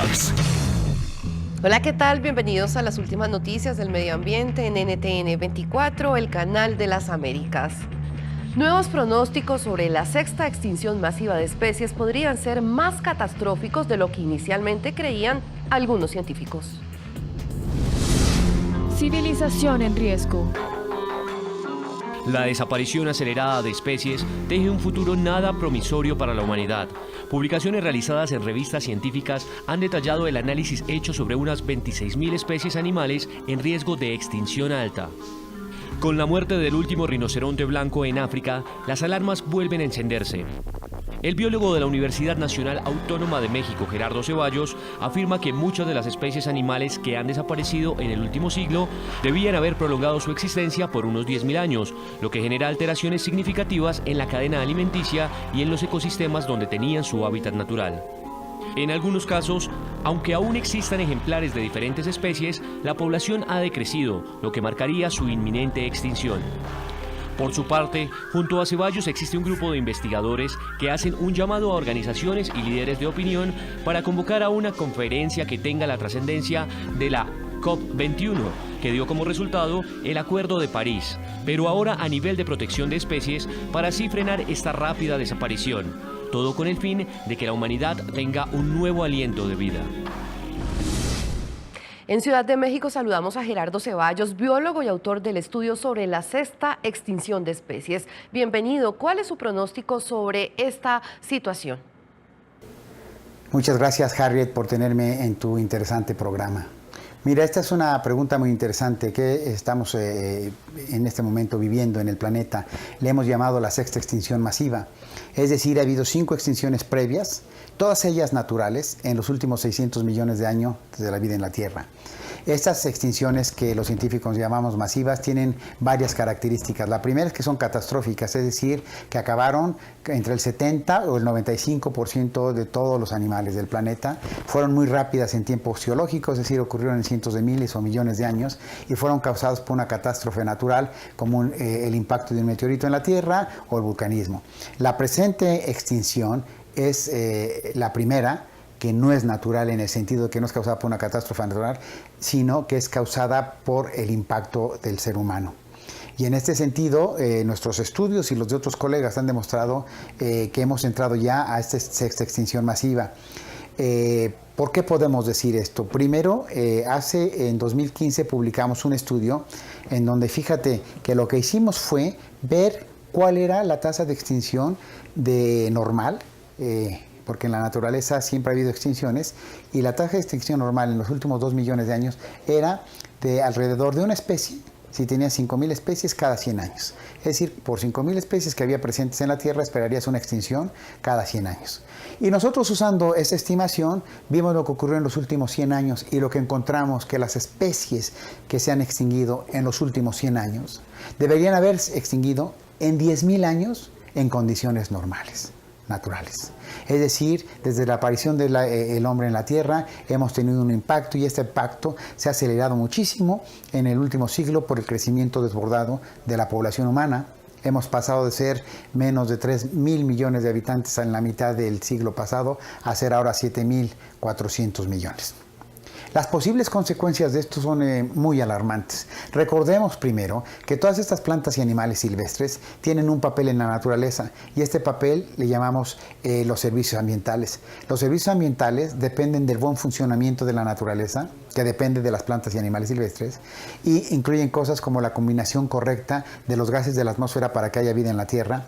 Fox. Hola, ¿qué tal? Bienvenidos a las últimas noticias del medio ambiente en NTN 24, el canal de las Américas. Nuevos pronósticos sobre la sexta extinción masiva de especies podrían ser más catastróficos de lo que inicialmente creían algunos científicos. Civilización en riesgo. La desaparición acelerada de especies teje un futuro nada promisorio para la humanidad. Publicaciones realizadas en revistas científicas han detallado el análisis hecho sobre unas 26.000 especies animales en riesgo de extinción alta. Con la muerte del último rinoceronte blanco en África, las alarmas vuelven a encenderse. El biólogo de la Universidad Nacional Autónoma de México, Gerardo Ceballos, afirma que muchas de las especies animales que han desaparecido en el último siglo debían haber prolongado su existencia por unos 10.000 años, lo que genera alteraciones significativas en la cadena alimenticia y en los ecosistemas donde tenían su hábitat natural. En algunos casos, aunque aún existan ejemplares de diferentes especies, la población ha decrecido, lo que marcaría su inminente extinción. Por su parte, junto a Ceballos existe un grupo de investigadores que hacen un llamado a organizaciones y líderes de opinión para convocar a una conferencia que tenga la trascendencia de la COP21, que dio como resultado el Acuerdo de París, pero ahora a nivel de protección de especies para así frenar esta rápida desaparición, todo con el fin de que la humanidad tenga un nuevo aliento de vida. En Ciudad de México saludamos a Gerardo Ceballos, biólogo y autor del estudio sobre la sexta extinción de especies. Bienvenido. ¿Cuál es su pronóstico sobre esta situación? Muchas gracias, Harriet, por tenerme en tu interesante programa. Mira, esta es una pregunta muy interesante que estamos en este momento viviendo en el planeta. Le hemos llamado la sexta extinción masiva. Es decir, ha habido 5 extinciones previas, todas ellas naturales, en los últimos 600 millones de años de la vida en la Tierra. Estas extinciones que los científicos llamamos masivas tienen varias características. La primera es que son catastróficas, es decir, que acabaron entre el 70 o el 95% de todos los animales del planeta. Fueron muy rápidas en tiempos geológicos, es decir, ocurrieron en cientos de miles o millones de años y fueron causados por una catástrofe natural como el impacto de un meteorito en la Tierra o el vulcanismo. La presente extinción es la primera, que no es natural en el sentido de que no es causada por una catástrofe natural, sino que es causada por el impacto del ser humano. Y en este sentido, nuestros estudios y los de otros colegas han demostrado que hemos entrado ya a esta sexta extinción masiva. ¿Por qué podemos decir esto? Primero, en 2015 publicamos un estudio en donde fíjate que lo que hicimos fue ver cuál era la tasa de extinción normal, porque en la naturaleza siempre ha habido extinciones, y la tasa de extinción normal en los últimos 2 millones de años era de alrededor de una especie, si tenía 5.000 especies cada 100 años. Es decir, por 5.000 especies que había presentes en la Tierra, esperarías una extinción cada 100 años. Y nosotros, usando esa estimación, vimos lo que ocurrió en los últimos 100 años y lo que encontramos, que las especies que se han extinguido en los últimos 100 años deberían haberse extinguido en 10.000 años en condiciones normales, naturales. Es decir, desde la aparición del hombre en la Tierra hemos tenido un impacto, y este impacto se ha acelerado muchísimo en el último siglo por el crecimiento desbordado de la población humana. Hemos pasado de ser menos de 3.000 millones de habitantes en la mitad del siglo pasado a ser ahora 7.400 millones. Las posibles consecuencias de esto son muy alarmantes. Recordemos primero que todas estas plantas y animales silvestres tienen un papel en la naturaleza, y este papel le llamamos los servicios ambientales. Los servicios ambientales dependen del buen funcionamiento de la naturaleza, que depende de las plantas y animales silvestres, y incluyen cosas como la combinación correcta de los gases de la atmósfera para que haya vida en la Tierra,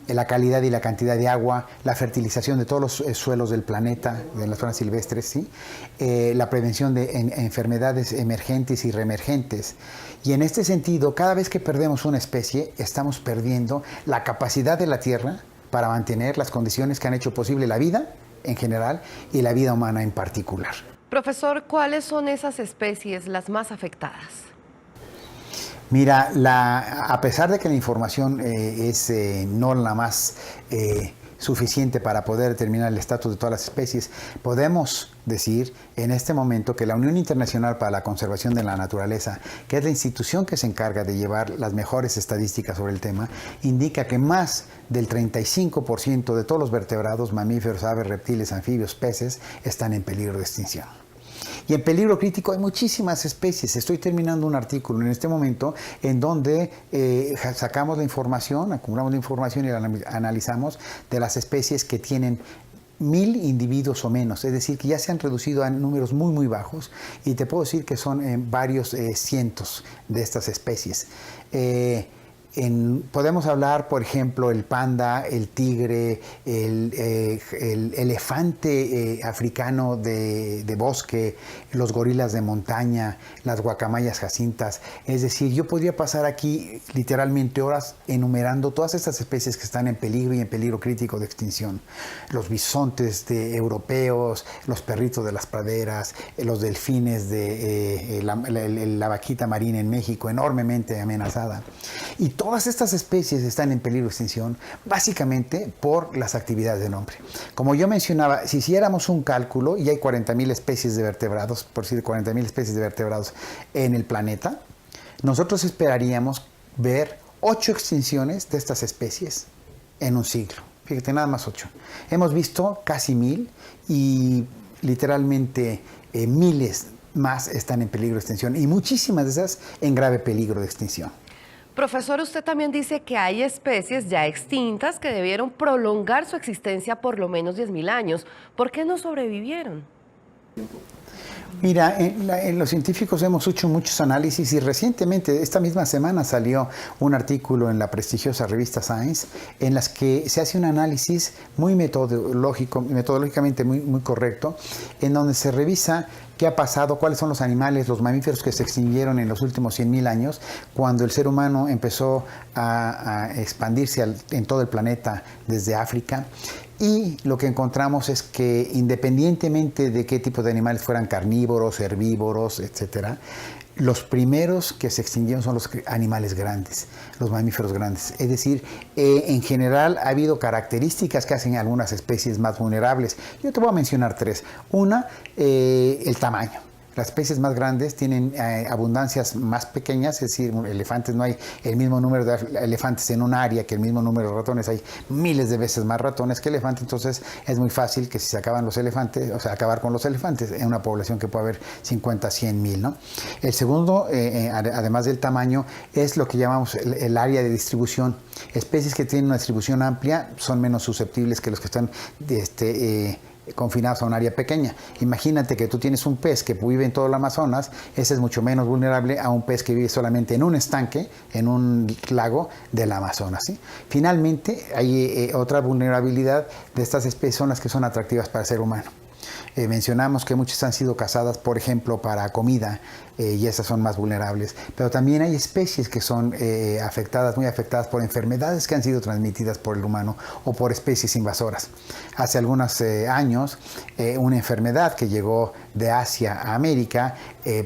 la calidad y la cantidad de agua, la fertilización de todos los suelos del planeta, de las zonas silvestres, ¿sí? La prevención de enfermedades emergentes y reemergentes. Y en este sentido, cada vez que perdemos una especie, estamos perdiendo la capacidad de la Tierra para mantener las condiciones que han hecho posible la vida en general y la vida humana en particular. Profesor, ¿cuáles son esas especies las más afectadas? Mira, a pesar de que la información es no la más suficiente para poder determinar el estatus de todas las especies, podemos decir en este momento que la Unión Internacional para la Conservación de la Naturaleza, que es la institución que se encarga de llevar las mejores estadísticas sobre el tema, indica que más del 35% de todos los vertebrados, mamíferos, aves, reptiles, anfibios, peces, están en peligro de extinción. Y en peligro crítico hay muchísimas especies. Estoy terminando un artículo en este momento en donde sacamos la información, acumulamos la información y la analizamos de las especies que tienen 1000 individuos o menos, es decir, que ya se han reducido a números muy, muy bajos, y te puedo decir que son varios cientos de estas especies. Podemos hablar, por ejemplo, el panda, el tigre, el elefante africano de bosque, los gorilas de montaña, las guacamayas jacintas. Es decir, yo podría pasar aquí literalmente horas enumerando todas estas especies que están en peligro y en peligro crítico de extinción. Los bisontes europeos, los perritos de las praderas, los delfines de la vaquita marina en México, enormemente amenazada. Y todas estas especies están en peligro de extinción básicamente por las actividades del hombre. Como yo mencionaba, si hiciéramos un cálculo, y hay 40.000 especies de vertebrados, por decir 40.000 especies de vertebrados en el planeta, nosotros esperaríamos ver 8 extinciones de estas especies en un siglo. Fíjate, nada más 8. Hemos visto casi 1000 y literalmente miles más están en peligro de extinción, y muchísimas de esas en grave peligro de extinción. Profesor, usted también dice que hay especies ya extintas que debieron prolongar su existencia por lo menos 10.000 años. ¿Por qué no sobrevivieron? Mira, los científicos hemos hecho muchos análisis, y recientemente, esta misma semana, salió un artículo en la prestigiosa revista Science en las que se hace un análisis muy metodológicamente muy correcto, en donde se revisa qué ha pasado, cuáles son los animales, los mamíferos que se extinguieron en los últimos 100.000 años, cuando el ser humano empezó a expandirse en todo el planeta desde África. Y lo que encontramos es que, independientemente de qué tipo de animales fueran, carnívoros, herbívoros, etcétera, los primeros que se extinguieron son los animales grandes, los mamíferos grandes. Es decir, en general ha habido características que hacen algunas especies más vulnerables. Yo te voy a mencionar 3. Una, el tamaño. Las especies más grandes tienen abundancias más pequeñas, es decir, elefantes, no hay el mismo número de elefantes en un área que el mismo número de ratones, hay miles de veces más ratones que elefantes, entonces es muy fácil que si se acaban los elefantes, o sea, acabar con los elefantes en una población que puede haber 50, 100 mil, ¿no? El segundo, además del tamaño, es lo que llamamos el área de distribución. Especies que tienen una distribución amplia son menos susceptibles que los que están confinados a un área pequeña. Imagínate que tú tienes un pez que vive en todo el Amazonas, ese es mucho menos vulnerable a un pez que vive solamente en un estanque, en un lago del Amazonas, ¿sí? Finalmente, hay otra vulnerabilidad de estas especies, son las que son atractivas para el ser humano. Mencionamos que muchas han sido cazadas, por ejemplo, para comida, y esas son más vulnerables. Pero también hay especies que son muy afectadas por enfermedades que han sido transmitidas por el humano o por especies invasoras. Hace algunos años, una enfermedad que llegó de Asia a América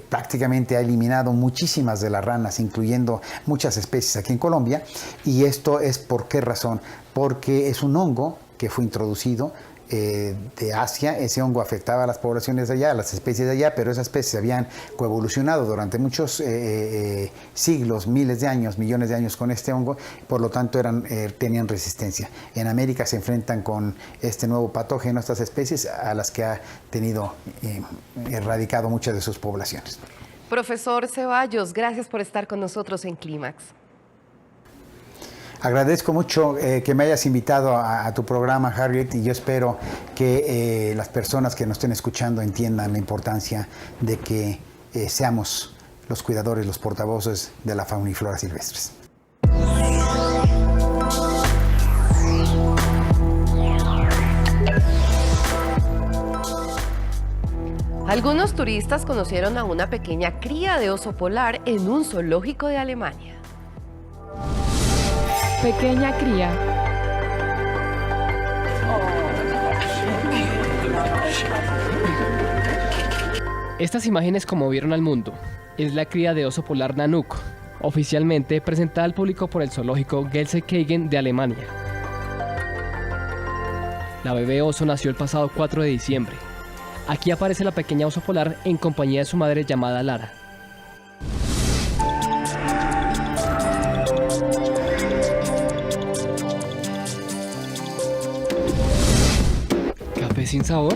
prácticamente ha eliminado muchísimas de las ranas, incluyendo muchas especies aquí en Colombia. Y esto es ¿por qué razón? Porque es un hongo que fue introducido de Asia. Ese hongo afectaba a las poblaciones de allá, a las especies de allá, pero esas especies habían coevolucionado durante muchos siglos, miles de años, millones de años con este hongo, por lo tanto tenían resistencia. En América se enfrentan con este nuevo patógeno, estas especies a las que ha tenido erradicado muchas de sus poblaciones. Profesor Ceballos, gracias por estar con nosotros en Clímax. Agradezco mucho que me hayas invitado a tu programa, Harriet, y yo espero que las personas que nos estén escuchando entiendan la importancia de que seamos los cuidadores, los portavoces de la fauna y flora silvestres. Algunos turistas conocieron a una pequeña cría de oso polar en un zoológico de Alemania. Pequeña cría. Estas imágenes conmovieron al mundo. Es la cría de oso polar Nanook, oficialmente presentada al público por el zoológico Gelsenkirchen de Alemania. La bebé oso nació el pasado 4 de diciembre. Aquí aparece la pequeña oso polar en compañía de su madre llamada Lara. ¿Café sin sabor?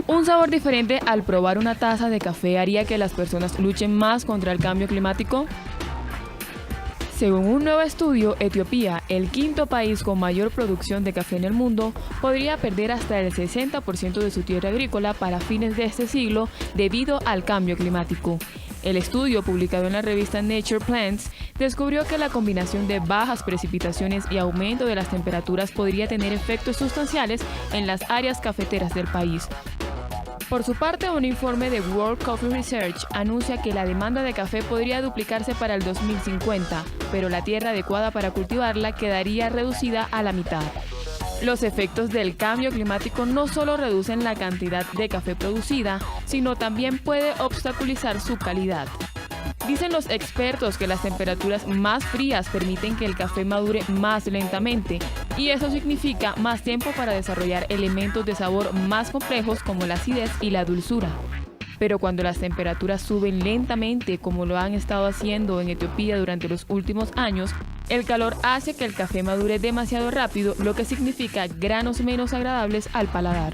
Un sabor diferente al probar una taza de café haría que las personas luchen más contra el cambio climático. Según un nuevo estudio, Etiopía, el quinto país con mayor producción de café en el mundo, podría perder hasta el 60% de su tierra agrícola para fines de este siglo debido al cambio climático. El estudio, publicado en la revista Nature Plants, descubrió que la combinación de bajas precipitaciones y aumento de las temperaturas podría tener efectos sustanciales en las áreas cafeteras del país. Por su parte, un informe de World Coffee Research anuncia que la demanda de café podría duplicarse para el 2050, pero la tierra adecuada para cultivarla quedaría reducida a la mitad. Los efectos del cambio climático no solo reducen la cantidad de café producida, sino también puede obstaculizar su calidad. Dicen los expertos que las temperaturas más frías permiten que el café madure más lentamente, y eso significa más tiempo para desarrollar elementos de sabor más complejos como la acidez y la dulzura. Pero cuando las temperaturas suben lentamente, como lo han estado haciendo en Etiopía durante los últimos años, el calor hace que el café madure demasiado rápido, lo que significa granos menos agradables al paladar.